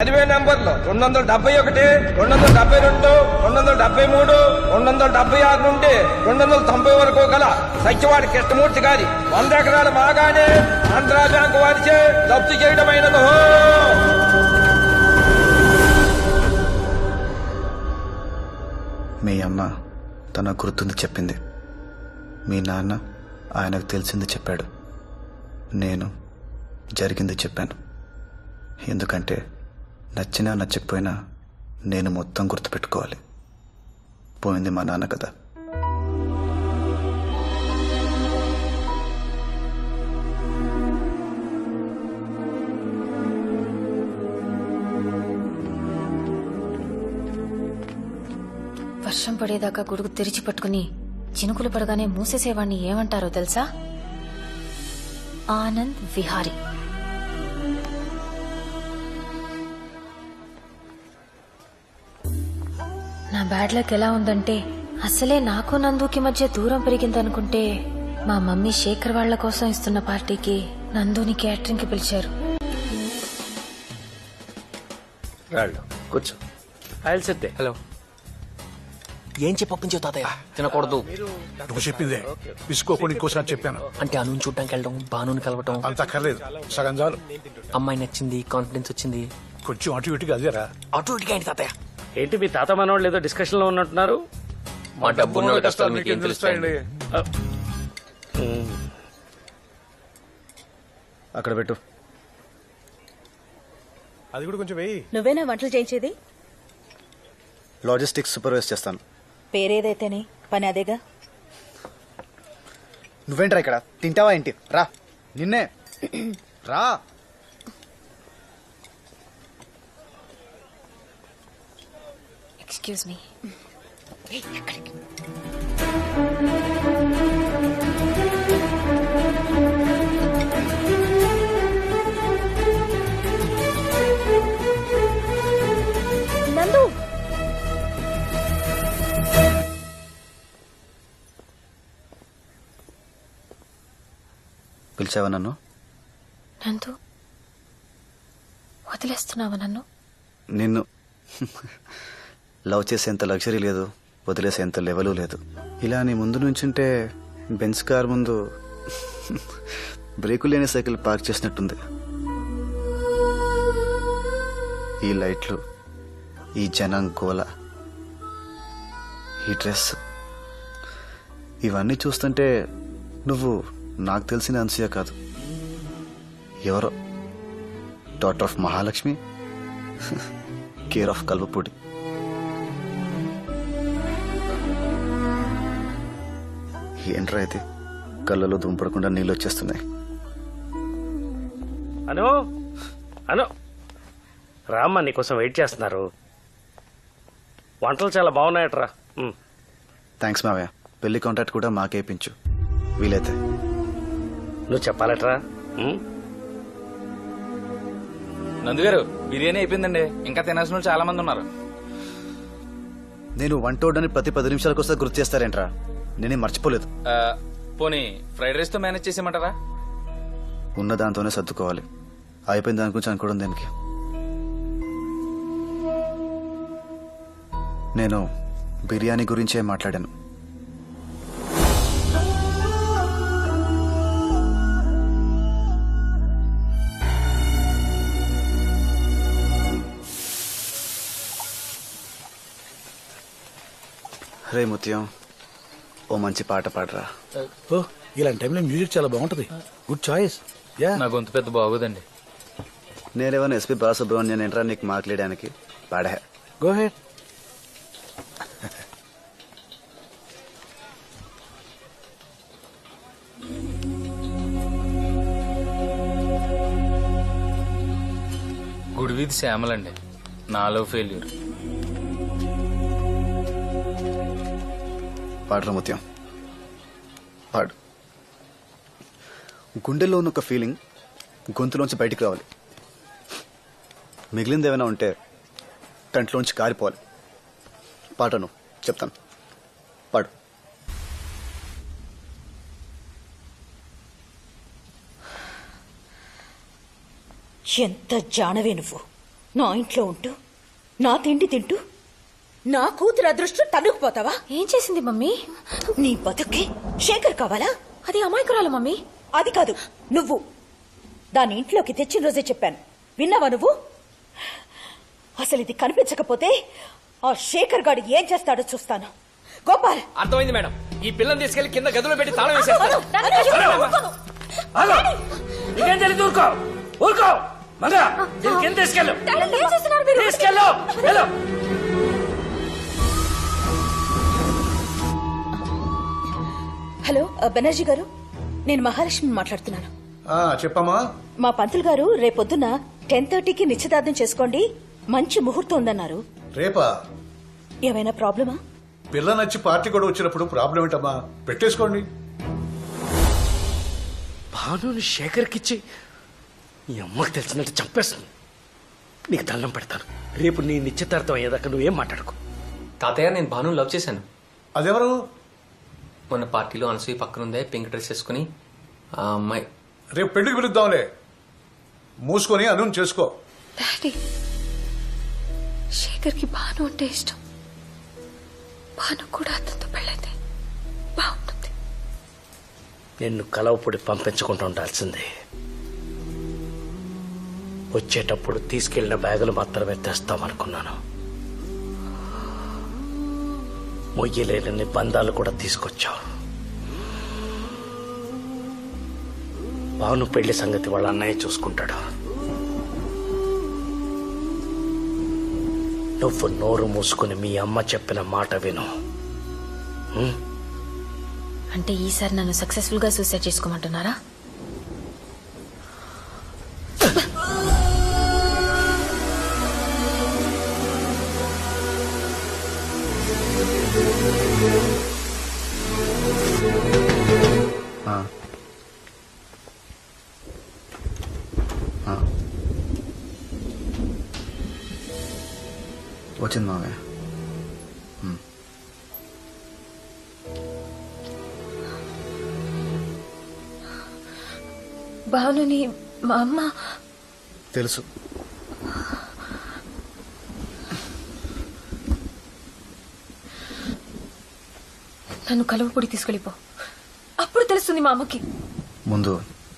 విలువైన నెంబర్లు 271, 272, 273, 276 నుండి 290 వరకు గల సత్యవాడి కృష్ణమూర్తి గారి 100 ఎకరాల బాగానే ఆంధ్రా బ్యాంకు వారిచే జప్తు చేయడమైనది. మీ అమ్మ తన గుర్తుంది చెప్పింది, మీ నాన్న ఆయనకు తెలిసింది చెప్పాడు, నేను జరిగింది చెప్పాను. ఎందుకంటే నచ్చినా నచ్చకపోయినా నేను మొత్తం గుర్తుపెట్టుకోవాలి. పోయింది మా నాన్న కదా. వర్షం పడేదాకా గొడుగు తెరిచి పట్టుకుని చినుకులు పడగానే మూసేసేవాణ్ణి ఏమంటారో తెలుసా? ఆనంద్ విహారీ. నా బ్యాడ్ లక్ ఎలా ఉందంటే, అసలే నాకు నందుకి మధ్య దూరం పెరిగిందనుకుంటే మా మమ్మీ శేఖర్ వాళ్ల కోసం ఇస్తున్న పార్టీకి నందుని క్యాటరింగ్ కి పిలిచారు. కూర్చో. హలో. ఏం చెప్పి ఒప్పించావు తాతయ్య? తినకూడదు. నువ్వు చెప్పిందే విసుకోకుండా ఇంకోసారి చెప్పాను. అంటే అను చూడటానికి వెళ్ళడం, బానుని కలవటం అంత అక్కర్లేదు, సగం చాలు. అమ్మాయి నచ్చింది, కాన్ఫిడెన్స్ వచ్చింది. కొంచెం అటు ఇటుగా అదేరా. అటు ఇటుగా ఏంటి తాతయ్య? ఏంటి మీ తాత మనోళ్ళు ఏదో డిస్కషన్ లో ఉన్నట్టున్నారు? మా డబ్బున్న కష్టాలు మీకు ఏం తెలుస్తాయండి? అక్కడ పెట్టు. అది కూడా కొంచెం వెయ్యి. నువ్వేనా వంటలు చేయించేది? లాజిస్టిక్స్ సూపర్వైజ్ చేస్తాను. పేరేదైతేనే పని అదేగా. నువ్వేంట్రా ఇక్కడ? తింటావా ఏంటి? రా, నిన్నే రా. Excuse me. నందు, పిలిచావా నన్ను? నందు, వదిలేస్తున్నావా నన్ను? నిన్ను లవ్ చేసేంత లగ్జరీ లేదు, వదిలేసేంత లెవెలు లేదు. ఇలా నీ ముందు నుంచుంటే బెంజ్ కార్ ముందు బ్రేకు లేని సైకిల్ పార్క్ చేసినట్టుంది. ఈ లైట్లు, ఈ జనం గోల, ఈ డ్రెస్, ఇవన్నీ చూస్తుంటే నువ్వు నాకు తెలిసిన అన్సూయ కాదు, ఎవరో daughter of Mahalakshmi, care of Kalvapudi. ఏంట్రా అయితే కళ్ళలో దుంపడకుండా నీళ్ళు వచ్చేస్తున్నాయి. అను అను రామ్మ నీకోసం వెయిట్ చేస్తున్నారు. వంటలు చాలా బాగున్నాయట్రా. థ్యాంక్స్ మావయ్య. పెళ్లి కాంటాక్ట్ కూడా మాకే ఇప్పించు వీలైతే. నువ్వు చెప్పాలట్రా. నందుగారు బిర్యానీ అయిపోయిందండి, ఇంకా తినాల్సిన వాళ్ళు చాలా మంది ఉన్నారు. నేను వంట వండని ప్రతి 10 నిమిషాలకు వస్తే గుర్తు చేస్తారేంట్రా? నేనేం మర్చిపోలేదు. పోనీ ఫ్రైడ్ రైస్ తో మేనేజ్ చేసేయమంటారా? ఉన్న దాంతోనే సర్దుకోవాలి, అయిపోయిన దాని గురించి అనుకోవడం దేనికి? నేను బిర్యానీ గురించే మాట్లాడాను. రే ముత్యం, ఓ మంచి పాట పాడరా. ఓ, ఇలాంటి టైంలో మ్యూజిక్ చాలా బాగుంటది. Good choice. యా, నా గొంతు పెద్ద బాగోదండి. నేనేమన్నా ఎస్పీ బాలసుబ్రహ్మణ్యం ఏంట్రా నీకు మాట్లాడడానికి? పాడే. Go head. గుడివీధి శ్యామలండి, నాలో ఫెయిల్యూర్. పాడరా ముత్యం, పాడు. గుండెల్లో ఉన్న ఒక ఫీలింగ్ గొంతులోంచి బయటికి రావాలి. మిగిలింది ఏమైనా ఉంటే కంట్లోంచి కారిపోవాలి. పాటను చెప్తాను, పాడు. ఎంత జానవే నువ్వు! నా ఇంట్లో ఉంటూ నా తిండి తింటూ నా కూతురు అదృష్టం తన్నుకుపోతావా? ఏం చేసింది మమ్మీ? నీ బతుక్కి శేఖర్ కావాలా? అది అమాయకురాలు మమ్మీ. అది కాదు, నువ్వు దాని ఇంట్లోకి తెచ్చిన రోజే చెప్పాను. విన్నావా నువ్వు? అసలు ఇది కనిపించకపోతే ఆ శేఖర్ గాడు ఏం చేస్తాడో చూస్తాను. గోపాల్, అర్థమైంది మేడం. ఈ పిల్లని తీసుకెళ్లి కింద గదిలో పెట్టి తాళం వేసేస్తాను. నీకేం తెలియదు, ఊరుకో ఊరుకో. మగా కింద తీసుకెళ్ళు, తీసుకెళ్ళు. వెళ్ళు. హలో బెనర్జీ గారు, నేను మహాలక్ష్మి మాట్లాడుతున్నాను. చెప్పమ్మా. మా పంతులు గారు రేపొద్దున 10:30కి నిశ్చితార్థం చేసుకోండి, మంచి ముహూర్తం ఉందన్నారు. రేపా? ఏమైనా ప్రాబ్లమా? పిల్ల నచ్చి పార్టీ కూడా వచ్చినప్పుడు ప్రాబ్లం ఏంటమ్మా? పెట్టేసుకోండి. భానుని శేఖర్కిచ్చి నీ అమ్మకి తెలిసినట్టు చంపేస్తుంది. నీకు దండం పెడతాను. రేపు నీ నిశ్చితార్థం అయ్యేదాకా నువ్వేం మాట్లాడుకో. తాతయ్య, నేను భాను లవ్ చేశాను. అదెవరు? మొన్న పార్టీలో అనసూయ పక్కనుందే పింక్ డ్రెస్ వేసుకుని ఆ అమ్మాయి. రేపు పెళ్లికి పిలుద్దాంలే. మూసుకొని అను చేసుకో. డాడీ, శేఖర్కి భాను అంటే ఇష్టం. భాను కూడా అతనితో పెళ్ళైతే బాగుంటుంది. నిన్ను కలవపొడి పంపించకుండా ఉండాల్సిందే. వచ్చేటప్పుడు తీసుకెళ్లిన బ్యాగులు మాత్రమే తెస్తామనుకున్నాను. మొయ్యలేని బంధాలు కూడా తీసుకొచ్చావు. భాను పెళ్లి సంగతి వాళ్ళ అన్నయ్య చూసుకుంటాడు. నువ్వు నోరు మూసుకుని మీ అమ్మ చెప్పిన మాట విను. అంటే ఈసారి నన్ను సక్సెస్ఫుల్ గా సూసైడ్ చేసుకోమంటున్నారా? వచ్చింది మావయ్య. భానుని మా అమ్మ తెలుసు. నన్ను కలువపొడి తీసుకెళ్ళిపో, అప్పుడు తెలుస్తుంది మా అమ్మకి. ముందు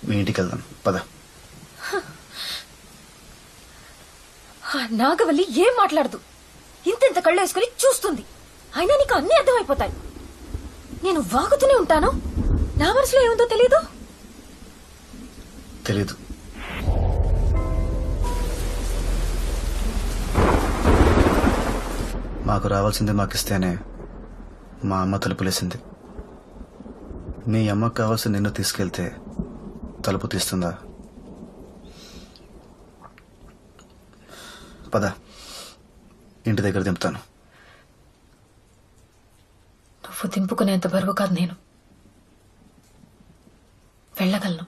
మీ ఇంటికి వెళ్దాం పద. ఆ నాగవల్లి ఏం మాట్లాడదు, ఇంతెంత కళ్ళు వేసుకుని చూస్తుంది. అయినా నీకు అన్ని అర్థమైపోతాయి. నేను వాగుతూనే ఉంటాను, నా మనసులో ఏముందో తెలీదు. తెలీదు. మాకు రావాల్సింది మాకిస్తేనే మా అమ్మ తలుపులేసింది. మీ అమ్మకు కావాల్సింది నిన్ను తీసుకెళ్తే తలుపు తీస్తుందా? పద, ఇంటి దగ్గర దింపుతాను. నువ్వు దింపుకునేంత బరువు కాదు నేను. వెళ్ళగలను.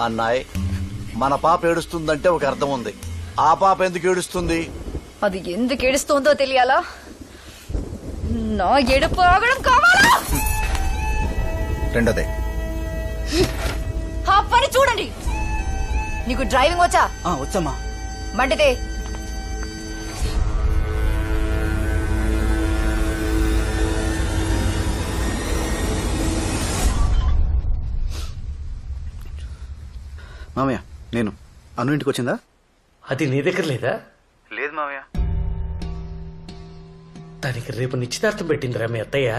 అన్నాయ్, మన పాప ఏడుస్తుందంటే ఒక అర్థం ఉంది. ఆ పాప ఎందుకు ఏడుస్తుంది? అది ఎందుకు ఏడుస్తోందో తెలియాలా? నా ఏడుపు ఆగడం కావాలా? రెండోదే. ఆ పని చూడండి. నీకు డ్రైవింగ్ వచ్చా? వచ్చమ్మా. మండితే మామయ్య, నేను అను ఇంటికి వచ్చిందా? అది నీ దగ్గర లేదా? లేదు మామయ్య. దానికి రేపు నిశ్చితార్థం పెట్టిందిరా మీ అత్తయ్య.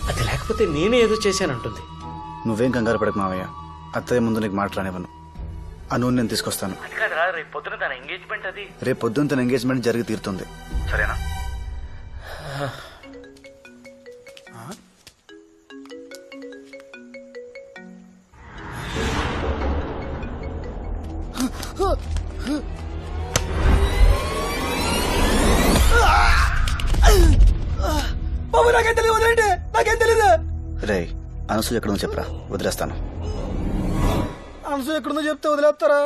అది లేకపోతే నేనే ఏదో చేశానంటుంది. నువ్వేం కంగారు పడకు మావయ్య. అత్తయ్య ముందు నీకు మాట్లాడనివ్వను. అను నేను తీసుకొస్తాను. అది కాదురా, రేపు పొద్దున తన ఎంగేజ్మెంట్. అది రేపు పొద్దున్న తన ఎంగేజ్మెంట్ జరిగి తీరుతుంది. సరేనా? బాబు నాకేం తెలియదు, వదిలేండి, నాకేం తెలీదు. రే అనసూయ ఎక్కడుందో చెప్పరా, వదిలేస్తాను. అనసూయ ఎక్కడుందో చెప్తే వదిలేస్తారా?